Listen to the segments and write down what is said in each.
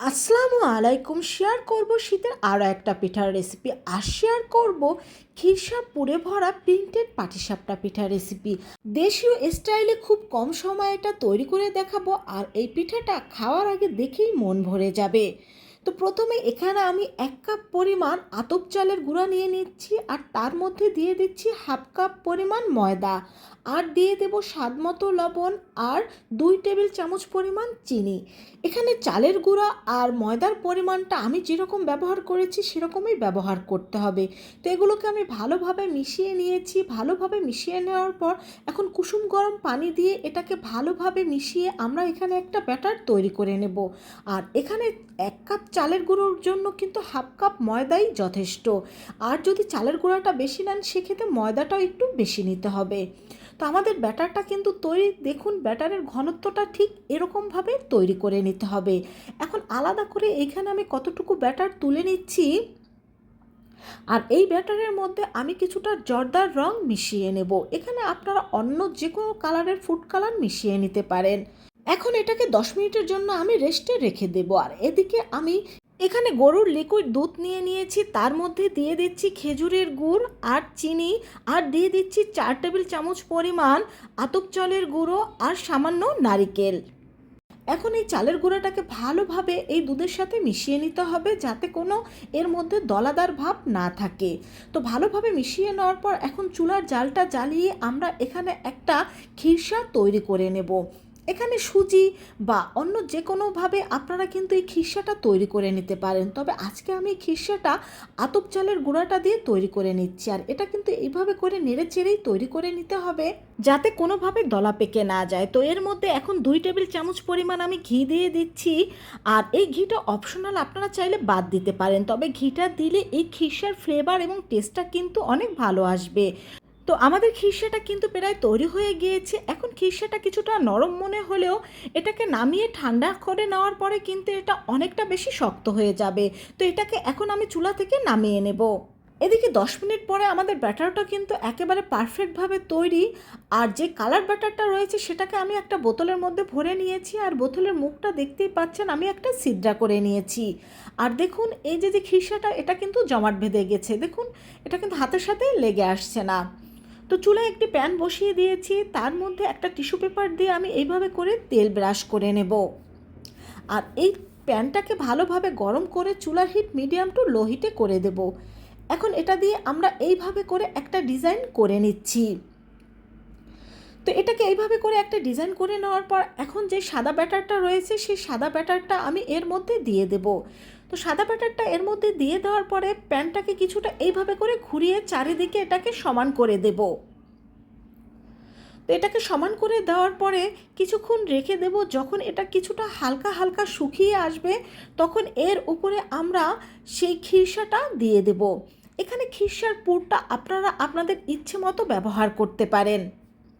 আসসালামু আলাইকুম। শেয়ার করব শীতের আরও একটা পিঠার রেসিপি। আর শেয়ার করব খিরসা পুরে ভরা প্রিন্টেড পাটিসাপটা পিঠার রেসিপি। দেশীয় স্টাইলে খুব কম সময়ে এটা তৈরি করে দেখাবো। আর এই পিঠাটা খাওয়ার আগে দেখেই মন ভরে যাবে। তো প্রথমে এখানে আমি 1 কাপ পরিমাণ আতপ চালের গুঁড়া নিয়ে নিচ্ছি, আর তার মধ্যে দিয়ে দিচ্ছি 1/2 কাপ পরিমাণ ময়দা, আর দিয়ে দেব স্বাদ মতো লবণ, আর 2 টেবিল চামচ পরিমাণ চিনি। এখানে চালের গুঁড়া আর ময়দার পরিমাণটা আমি যেরকম ব্যবহার করেছি সেরকমই ব্যবহার করতে হবে। তো এগুলোকে আমি ভালোভাবে মিশিয়ে নিয়েছি। ভালোভাবে মিশিয়ে নেওয়ার পর এখন কুসুম গরম পানি দিয়ে এটাকে ভালোভাবে মিশিয়ে আমরা এখানে একটা ব্যাটার তৈরি করে নেব। আর এখানে 1 কাপ চালের গুঁড়োর জন্য কিন্তু 1/2 কাপ ময়দাই যথেষ্ট। আর যদি চালের গুঁড়াটা বেশি নেন সেক্ষেত্রে ময়দাটাও একটু বেশি নিতে হবে। তো আমাদের ব্যাটারটা কিন্তু তৈরি, দেখুন ব্যাটারের ঘনত্বটা ঠিক এরকমভাবে তৈরি করে নিতে হবে। এখন আলাদা করে এখানে আমি কতটুকু ব্যাটার তুলে নিচ্ছি, আর এই ব্যাটারের মধ্যে আমি কিছুটা জর্দার রং মিশিয়ে নেব। এখানে আপনারা অন্য যে কোনো কালারের ফুড কালার মিশিয়ে নিতে পারেন। এখন এটাকে 10 মিনিটের জন্য আমি রেস্টে রেখে দেব। আর এদিকে আমি এখানে গরুর লিকুইড দুধ নিয়ে নিয়েছি, তার মধ্যে দিয়ে দিচ্ছি খেজুরের গুড় আর চিনি, আর দিয়ে দিচ্ছি 4 টেবিল চামচ পরিমাণ আতপ চালের গুঁড়ো আর সামান্য নারিকেল। এখন এই চালের গুঁড়াটাকে ভালোভাবে এই দুধের সাথে মিশিয়ে নিতে হবে, যাতে কোনো এর মধ্যে দলাদার ভাব না থাকে। তো ভালোভাবে মিশিয়ে নেওয়ার পর এখন চুলার জালটা জ্বালিয়ে আমরা এখানে একটা খিরসা তৈরি করে নেব। এখানে সুজি বা অন্য যে কোনোভাবে আপনারা কিন্তু এই খিরসাটা তৈরি করে নিতে পারেন, তবে আজকে আমি এই খিরসাটা আতপ চালের গুঁড়াটা দিয়ে তৈরি করে নিচ্ছি। আর এটা কিন্তু এইভাবে করে নেড়ে চেড়েই তৈরি করে নিতে হবে, যাতে কোনোভাবে দলা পেকে না যায়। তো এর মধ্যে এখন 2 টেবিল চামচ পরিমাণ আমি ঘি দিয়ে দিচ্ছি। আর এই ঘিটা অপশনাল, আপনারা চাইলে বাদ দিতে পারেন, তবে ঘিটা দিলে এই খিরসার ফ্লেভার এবং টেস্টটা কিন্তু অনেক ভালো আসবে। তো আমাদের খিরসাটা কিন্তু প্রায় তৈরি হয়ে গিয়েছে। এখন খিরসাটা কিছুটা নরম মনে হলেও এটাকে নামিয়ে ঠান্ডা করে নেওয়ার পরে কিন্তু এটা অনেকটা বেশি শক্ত হয়ে যাবে। তো এটাকে এখন আমি চুলা থেকে নামিয়ে নেব। এদিকে 10 মিনিট পরে আমাদের ব্যাটারটা কিন্তু একেবারে পারফেক্টভাবে তৈরি। আর যে কালার ব্যাটারটা রয়েছে সেটাকে আমি একটা বোতলের মধ্যে ভরে নিয়েছি, আর বোতলের মুখটা দেখতেই পাচ্ছেন আমি একটা ছিদ্রা করে নিয়েছি। আর দেখুন এই যে খিরসাটা এটা কিন্তু জমাট বেঁধে গেছে, দেখুন এটা কিন্তু হাতের সাথে লেগে আসছে না। তো চুলায় একটি প্যান বসিয়ে দিয়েছি, তার মধ্যে একটা টিস্যু পেপার দিয়ে আমি এইভাবে করে তেল ব্রাশ করে নেব। আর এই প্যানটাকে ভালোভাবে গরম করে চুলার হিট মিডিয়াম টু লো হিটে করে দেব। এখন এটা দিয়ে আমরা এইভাবে করে একটা ডিজাইন করে নিচ্ছি। তো এটাকে এইভাবে করে একটা ডিজাইন করে নেওয়ার পর এখন যে সাদা ব্যাটারটা রয়েছে সেই সাদা ব্যাটারটা আমি এর মধ্যে দিয়ে দেব। তো সাদা ব্যাটারটা এর মধ্যে দিয়ে দেওয়ার পরে প্যানটাকে কিছুটা এইভাবে করে ঘুরিয়ে চারিদিকে এটাকে সমান করে দেব। তো এটাকে সমান করে দেওয়ার পরে কিছুক্ষণ রেখে দেব। যখন এটা কিছুটা হালকা হালকা শুকিয়ে আসবে তখন এর উপরে আমরা সেই খিরসাটা দিয়ে দেব। এখানে খিরসার পুরটা আপনারা আপনাদের ইচ্ছে মতো ব্যবহার করতে পারেন।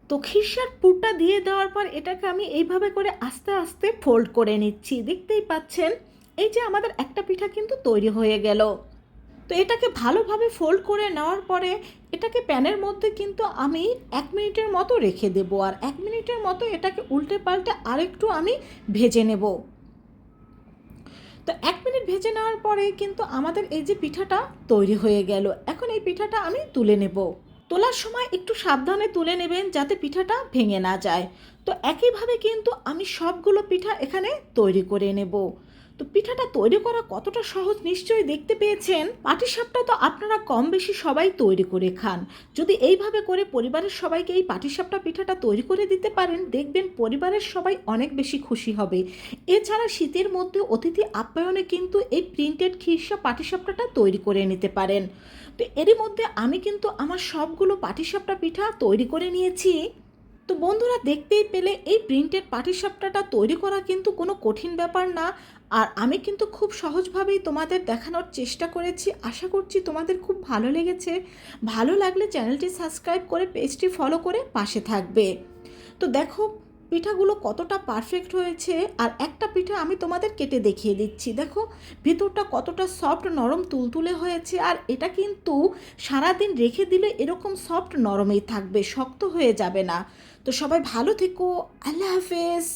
তো খিরসার পুরটা দিয়ে দেওয়ার পর এটাকে আমি এইভাবে করে আস্তে আস্তে ফোল্ড করে নিচ্ছি। দেখতেই পাচ্ছেন এই যে আমাদের একটা পিঠা কিন্তু তৈরি হয়ে গেল। তো এটাকে ভালোভাবে ফোল্ড করে নেওয়ার পরে এটাকে প্যানের মধ্যে কিন্তু আমি 1 মিনিটের মতো রেখে দেব। আর 1 মিনিটের মতো এটাকে উল্টে পাল্টে আরেকটু আমি ভেজে নেব। তো 1 মিনিট ভেজে নেওয়ার পরে কিন্তু আমাদের এই যে পিঠাটা তৈরি হয়ে গেল। এখন এই পিঠাটা আমি তুলে নেব। তোলার সময় একটু সাবধানে তুলে নেবেন যাতে পিঠাটা ভেঙে না যায়। তো একইভাবে কিন্তু আমি সবগুলো পিঠা এখানে তৈরি করে নেব। তো পিঠাটা তৈরি করা কতটা সহজ নিশ্চয়ই দেখতে পেয়েছেন। পাটিসাপটা তো আপনারা কম বেশি সবাই তৈরি করে খান। যদি এইভাবে করে পরিবারের সবাইকে এই পাটিসাপটা পিঠাটা তৈরি করে দিতে পারেন, দেখবেন পরিবারের সবাই অনেক বেশি খুশি হবে। এছাড়া শীতের মধ্যে অতিথি আপ্যায়নে কিন্তু এই প্রিন্টেড খিরসা পাটিসাপটাটা তৈরি করে নিতে পারেন। তো এরই মধ্যে আমি কিন্তু আমার সবগুলো পাটিসাপটা পিঠা তৈরি করে নিয়েছি। তো বন্ধুরা দেখতেই পেলে এই প্রিন্টেড পাটিসাপটাটা তৈরি করা কিন্তু কোনো কঠিন ব্যাপার না। আর আমি কিন্তু খুব সহজভাবেই তোমাদের দেখানোর চেষ্টা করেছি। আশা করছি তোমাদের খুব ভালো লেগেছে। ভালো লাগলে চ্যানেলটি সাবস্ক্রাইব করে পেজটি ফলো করে পাশে থাকবে। তো দেখো পিঠাগুলো কতটা পারফেক্ট হয়েছে। আর একটা পিঠা আমি তোমাদের কেটে দেখিয়ে দিচ্ছি। দেখো ভিতরটা কতটা সফট নরম তুলতুলে হয়েছে। আর এটা কিন্তু সারাদিন রেখে দিলে এরকম সফট নরমই থাকবে, শক্ত হয়ে যাবে না। তো সবাই ভালো থেকো। আল্লাহ হাফেজ।